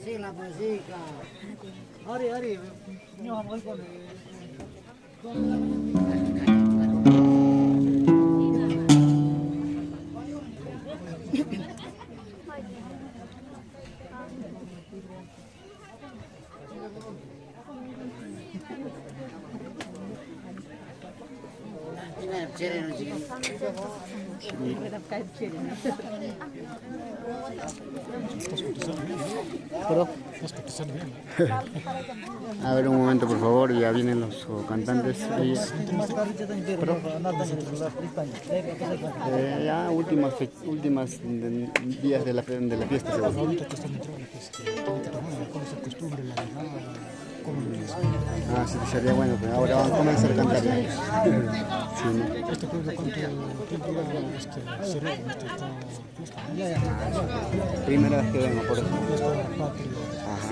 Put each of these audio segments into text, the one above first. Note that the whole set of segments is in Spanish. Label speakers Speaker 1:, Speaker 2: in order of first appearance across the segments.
Speaker 1: Sí, la música. Ari, Ari, no vamos con
Speaker 2: ¿Pero? A ver un momento por favor, ya vienen los cantantes. Ahí. ¿Pero? Ya últimas días de la fiesta. Ahorita que están entrando la fiesta, ¿cuál es la costumbre, la llegada? Ah, sí, sería bueno, pero ahora van a comenzar a cantar. Sí, ¿no? ¿Este juego cuánto tiempo ya será esta fiesta? Primera vez que vengo, por eso. Ajá.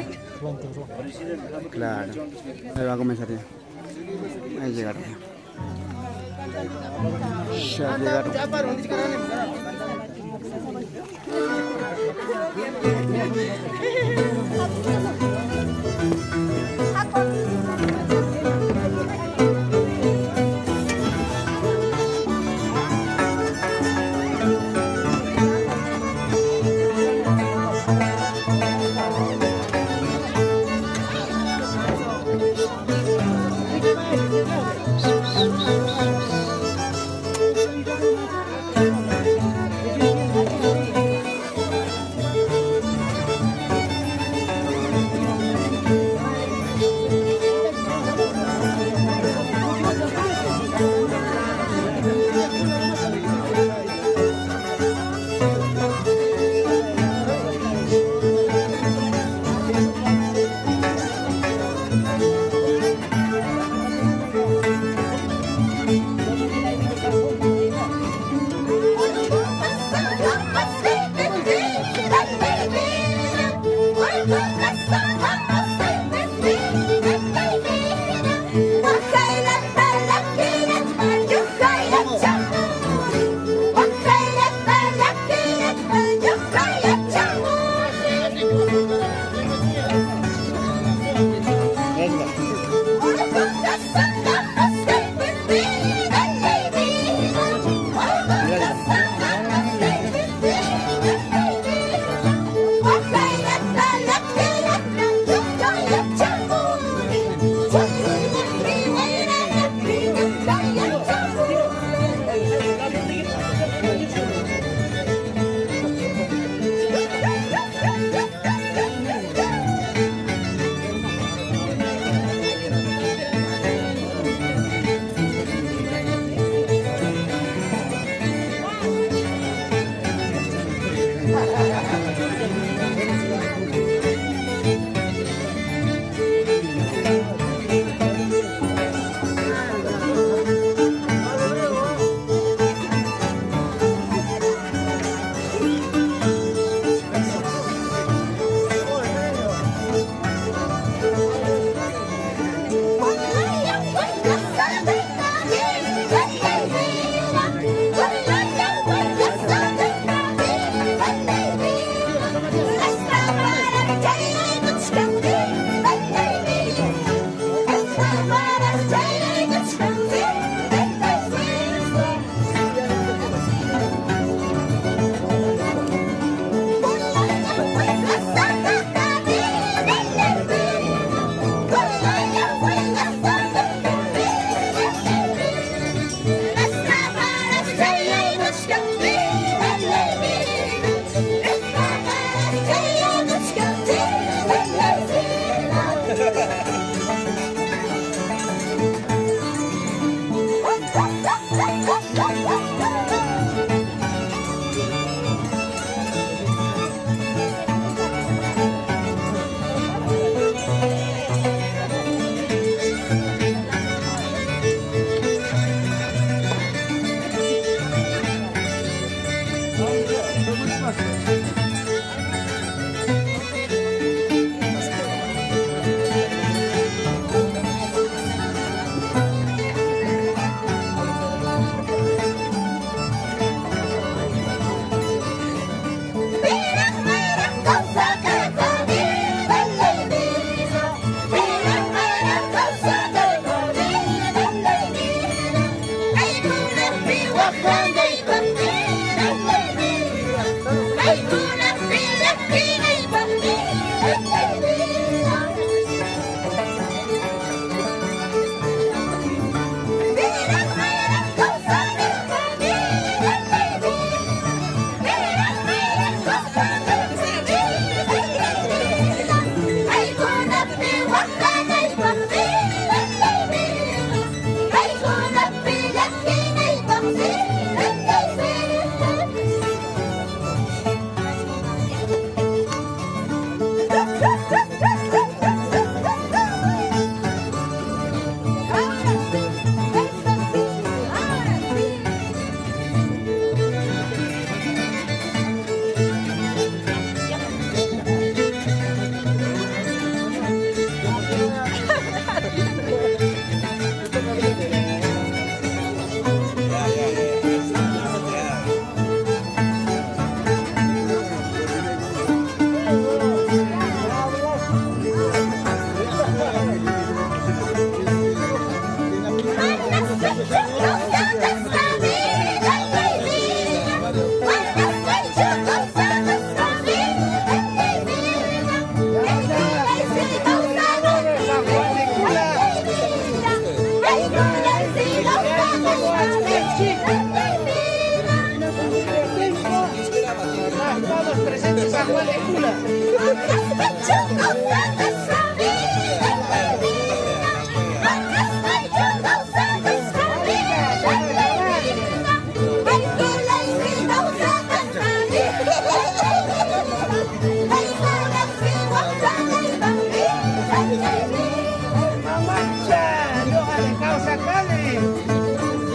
Speaker 2: Claro. Ahí va a comenzar ya. Ahí llegaron. Ya llegaron.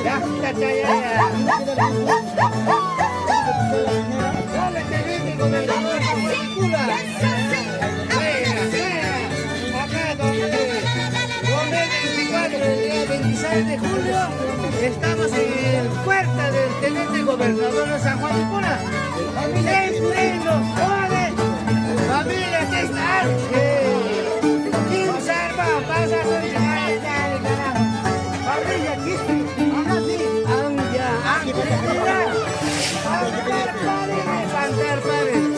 Speaker 1: Ya está chayaya. Dale, teniente gobernador, Huaycula. Acá donde el 24, el día 26 de julio, estamos en puerta del teniente gobernador de San Juan de Puna. Familia, estrenos, jóvenes, familia, ¿qué están? ¿Quién salva? Pasa a ser familia, ¿qué están? Ahora sí, anja, levantar pares.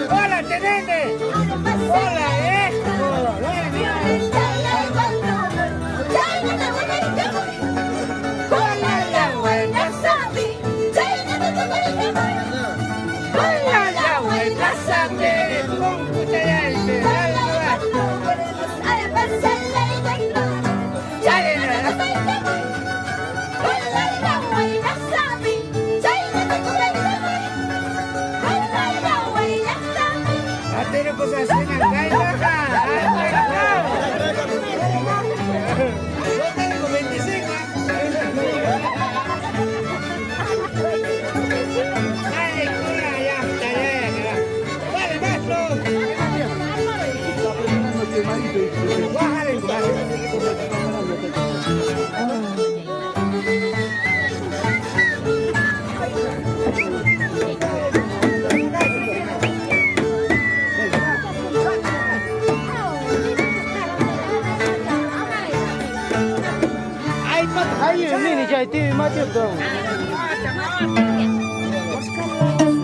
Speaker 1: Hola, teniente. Hola,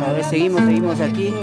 Speaker 3: A ver, seguimos aquí.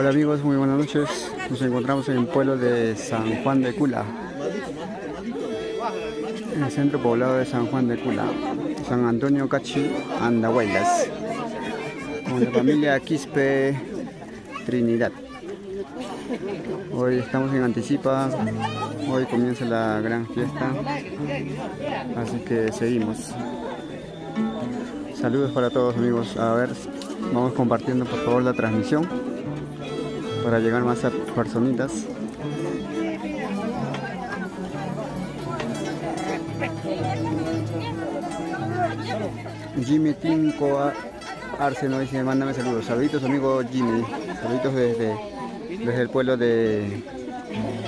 Speaker 2: Hola amigos, muy buenas noches. Nos encontramos en el pueblo de San Juan de Cula, en el centro poblado de San Juan de Cula, San Antonio Cachi, Andahuaylas, con la familia Quispe Trinidad. Hoy estamos en anticipa, hoy comienza la gran fiesta, así que seguimos. Saludos para todos amigos. A ver, vamos compartiendo por favor la transmisión para llegar más a personitas. Jimmy Tinco Arseno dice, mándame saludos. Saluditos amigo Jimmy, saluditos desde el pueblo de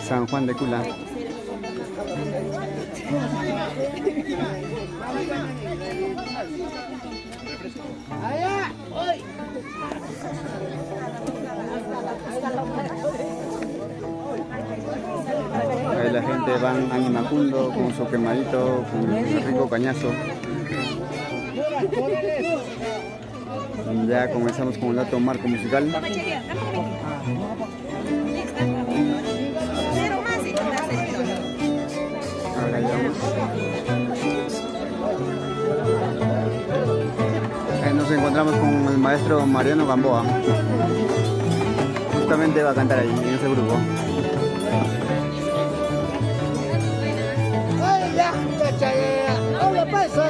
Speaker 2: San Juan de Cula. Ahí la gente van animacundo con su quemadito, con un rico cañazo. Ya comenzamos con el otro marco musical. Ahora ya vamos. Nos encontramos con el maestro Mariano Gamboa. Justamente va a cantar ahí en ese grupo.
Speaker 1: Hola, pasa.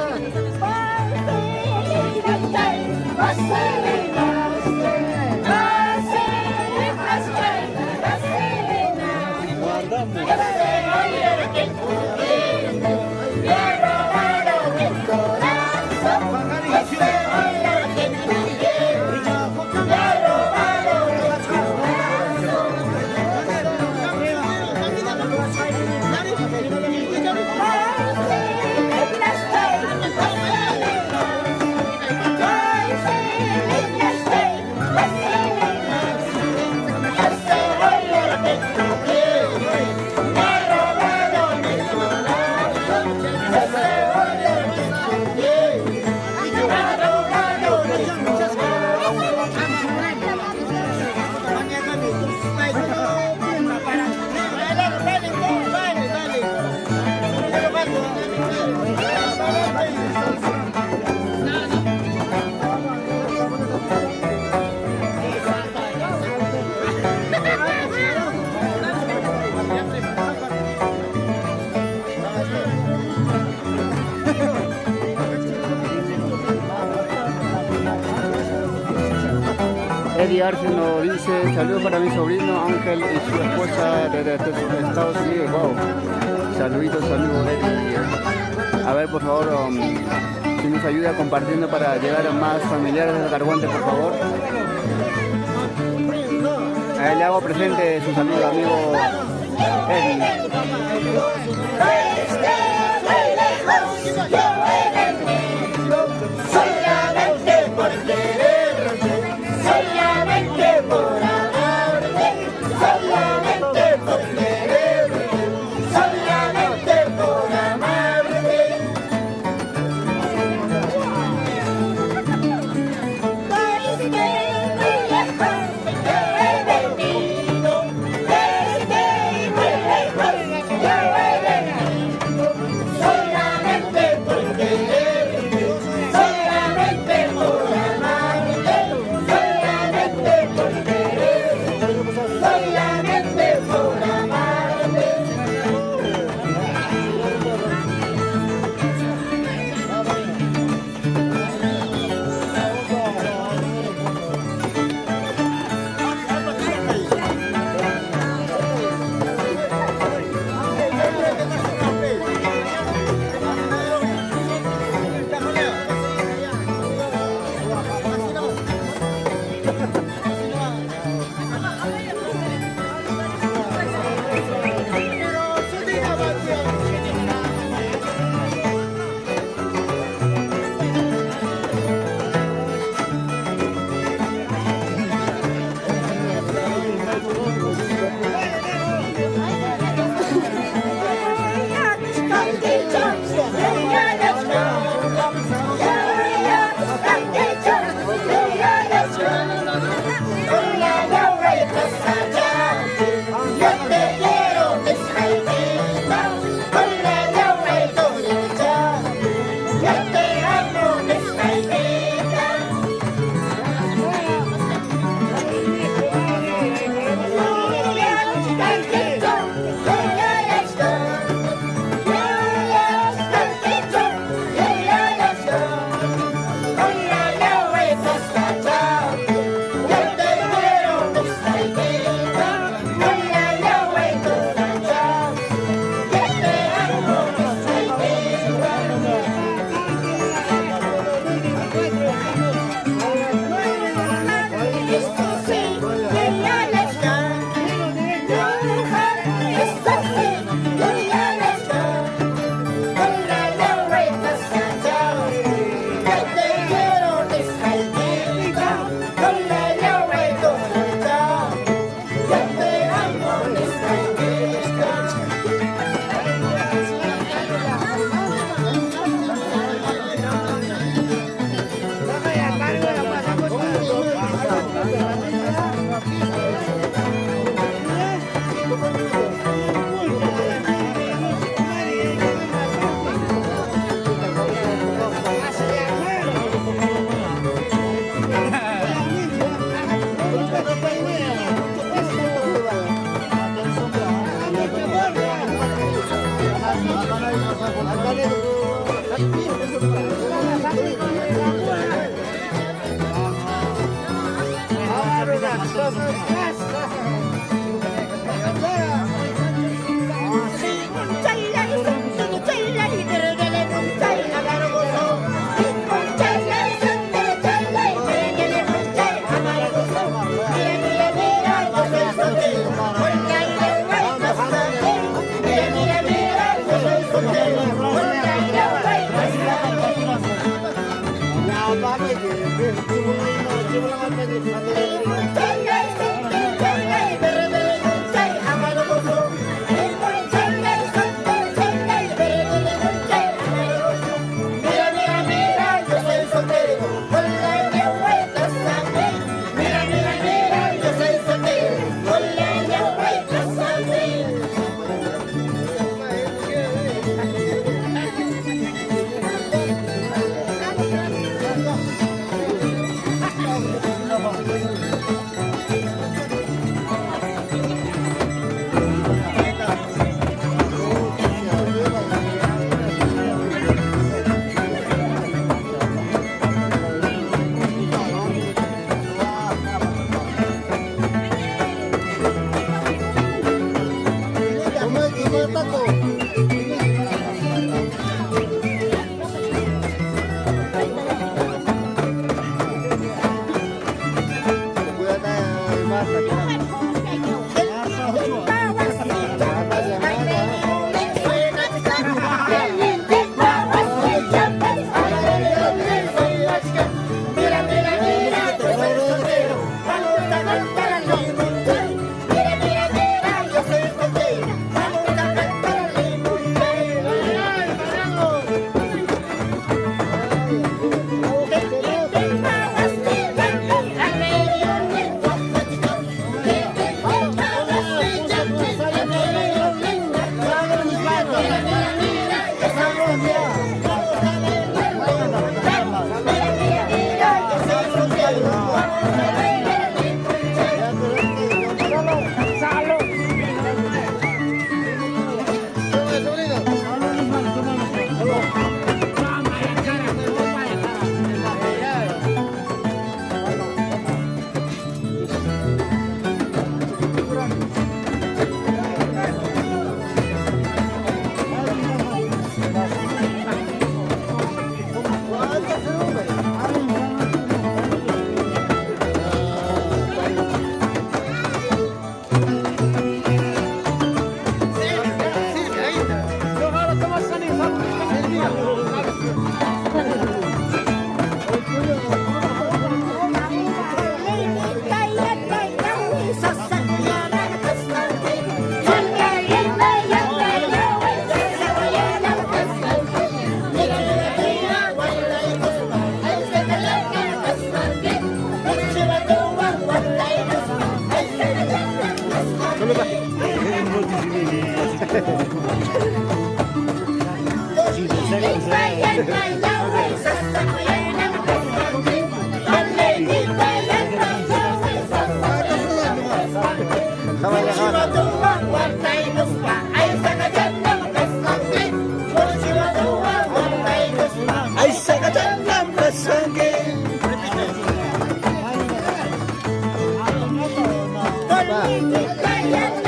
Speaker 2: Eddie Arce dice, saludos para mi sobrino Ángel y su esposa desde Estados Unidos. Wow. Saluditos, saludos Eddie. A ver, por favor, si nos ayuda compartiendo para llegar a más familiares de Carhuante, por favor. A él le hago presente su saludo, amigo Eddie.
Speaker 4: Solamente por quererte, solamente por amarte, solamente por quererte, solamente por amarte. Desde muy lejos te he venido, desde muy lejos yo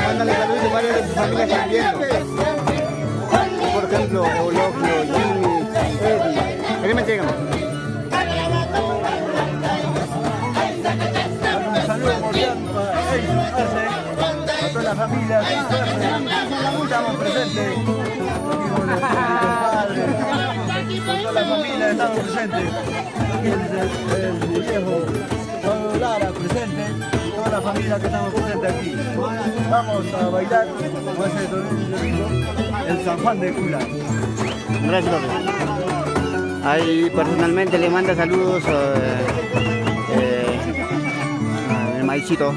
Speaker 2: Mándale saludos a varios de tu familia que están viendo. Por ejemplo, Eulogio, Jimmy, Eddie. ¿Qué me llegan? Saludos,
Speaker 5: la familia, estamos presentes. Aquí con el padre, con toda la familia estamos presentes. Aquí el viejo Pablo Lara presente, toda la familia que estamos presentes aquí. Vamos a bailar, como es el San Juan de Cula.
Speaker 3: Gracias, profe. Ahí personalmente le manda saludos el maicito.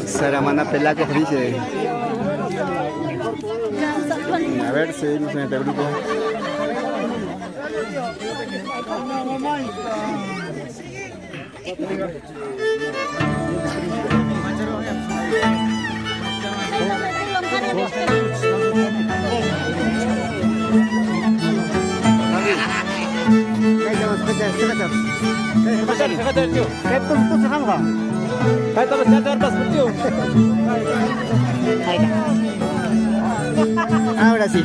Speaker 3: Saramana Pelaque dice. A ver, seguimos en este grupo. Ahora sí.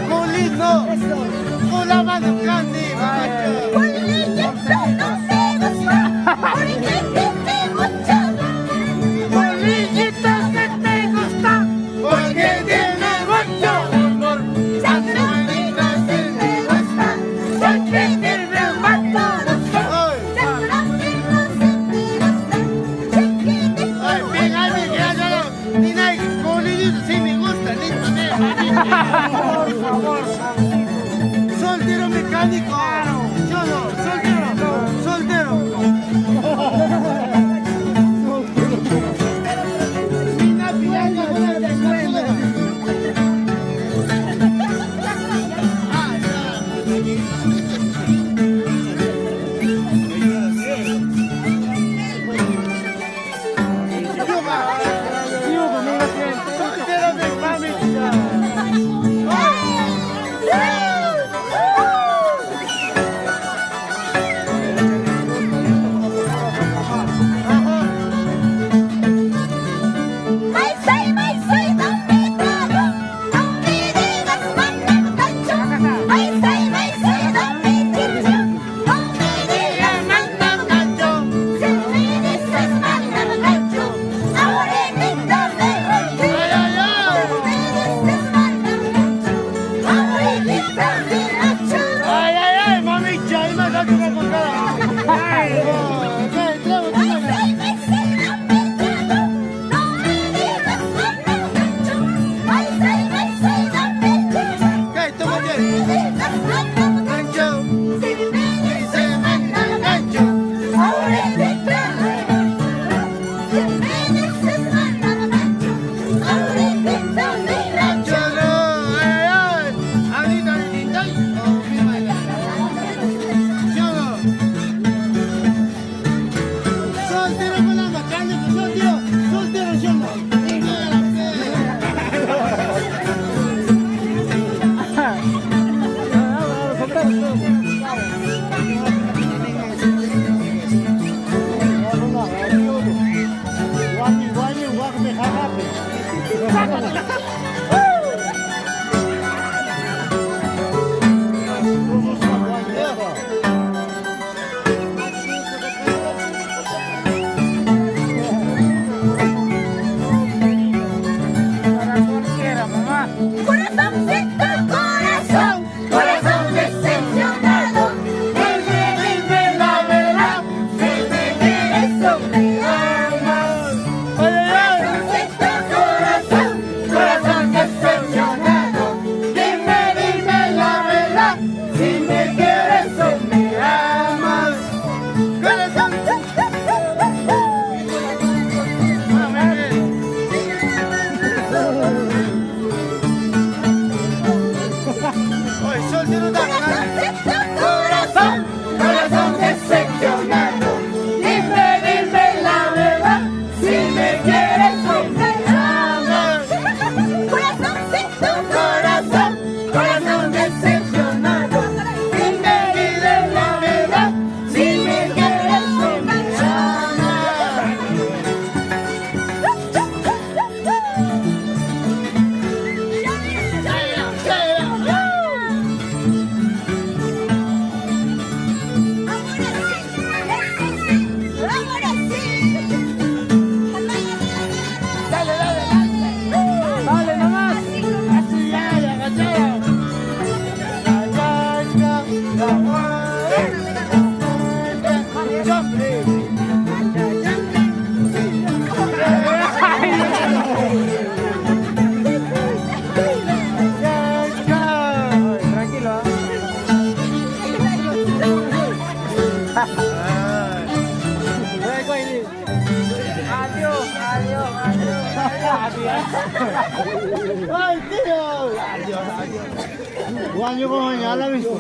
Speaker 5: Culito, con la mano candy,
Speaker 4: Culito no me gusta, porque tiene mucho.
Speaker 1: Culillito que te gusta, porque tiene mucho amor.
Speaker 4: Sacramento sí me gusta, porque tiene mucho. Sacramento sí me gusta, chiquitito.
Speaker 5: Ay, venga, mira, culito sí me gusta, listo,
Speaker 1: Por favor,
Speaker 5: soltero mecánico. Yo no, soltero. Mina piranga, buena de cuenta. Soltero de mami. Ay, mami, ya, me da una colgada. Ay, ¿qué? Toma bien. Gancho. Se manda el gancho. Cholo, ay, ahorita el tintay. Cholo. Soltero con la mecánica, soltero, cholo.
Speaker 4: Corazón decepcionado, dime la verdad, si me quieres o me amas. Corazón decepcionado, dime la verdad, si me quieres o me amas.
Speaker 5: Oye, soltero da
Speaker 4: Corazón decepcionado, dime la verdad, si me quieres o me amas. Corazón decepcionado, dime la verdad, si me quieres o me
Speaker 1: dale nomás. Así ya, agachada. Tranquilo. Adiós.
Speaker 5: ¡Ay, tío! Adiós. Guaño como mañana, visto.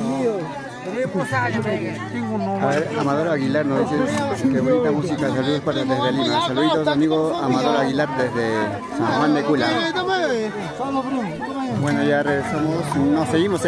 Speaker 3: A ver, Amador Aguilar nos dice qué bonita música, saludos para desde Lima. Saluditos amigo Amador Aguilar desde San Juan de Cula. Bueno, ya regresamos, no, seguimos.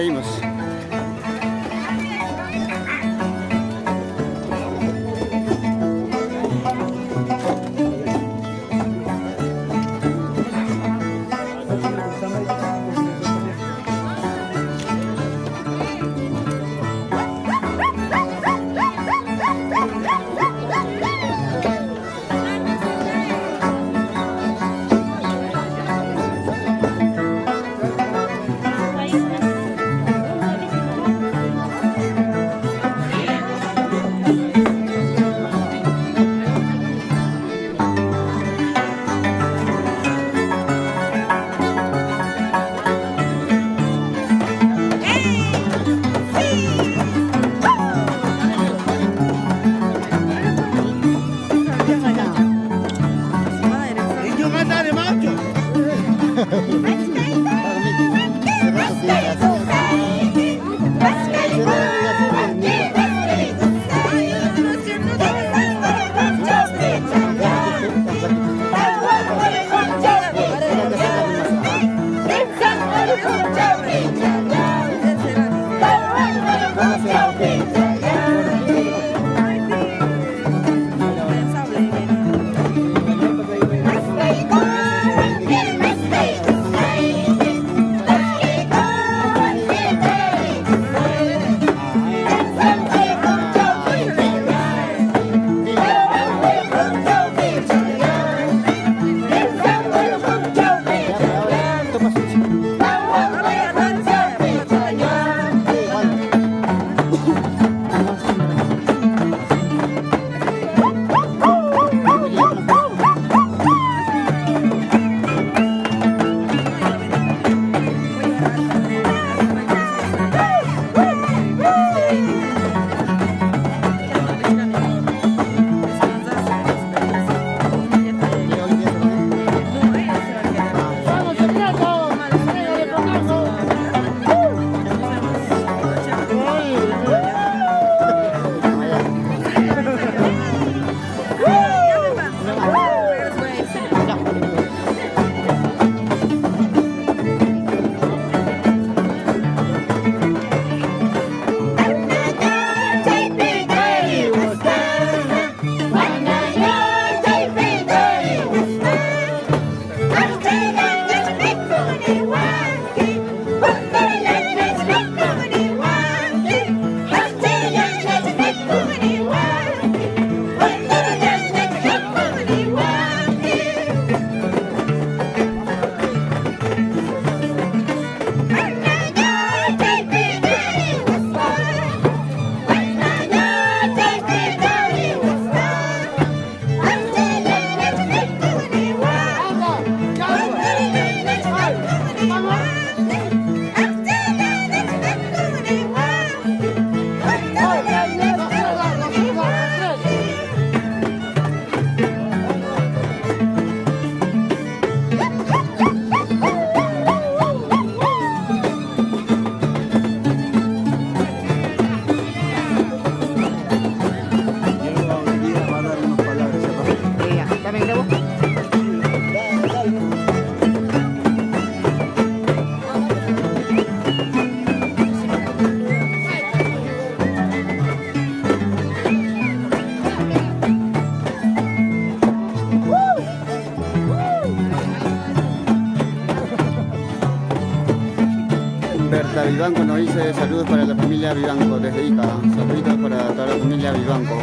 Speaker 3: Berta Vivanco nos dice saludos para la familia Vivanco desde Ica. Saluditos para toda la familia Vivanco.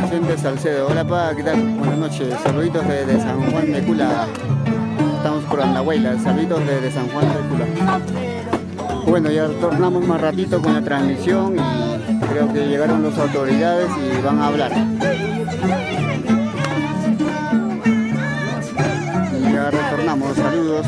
Speaker 3: Vicente Salcedo, hola pa, ¿qué tal? Buenas noches. Saluditos desde San Juan de Cula. Estamos por Andahuayla. Saluditos desde San Juan de Cula. Bueno, ya retornamos más ratito con la transmisión y creo que llegaron las autoridades y van a hablar. Y ya retornamos. Saludos.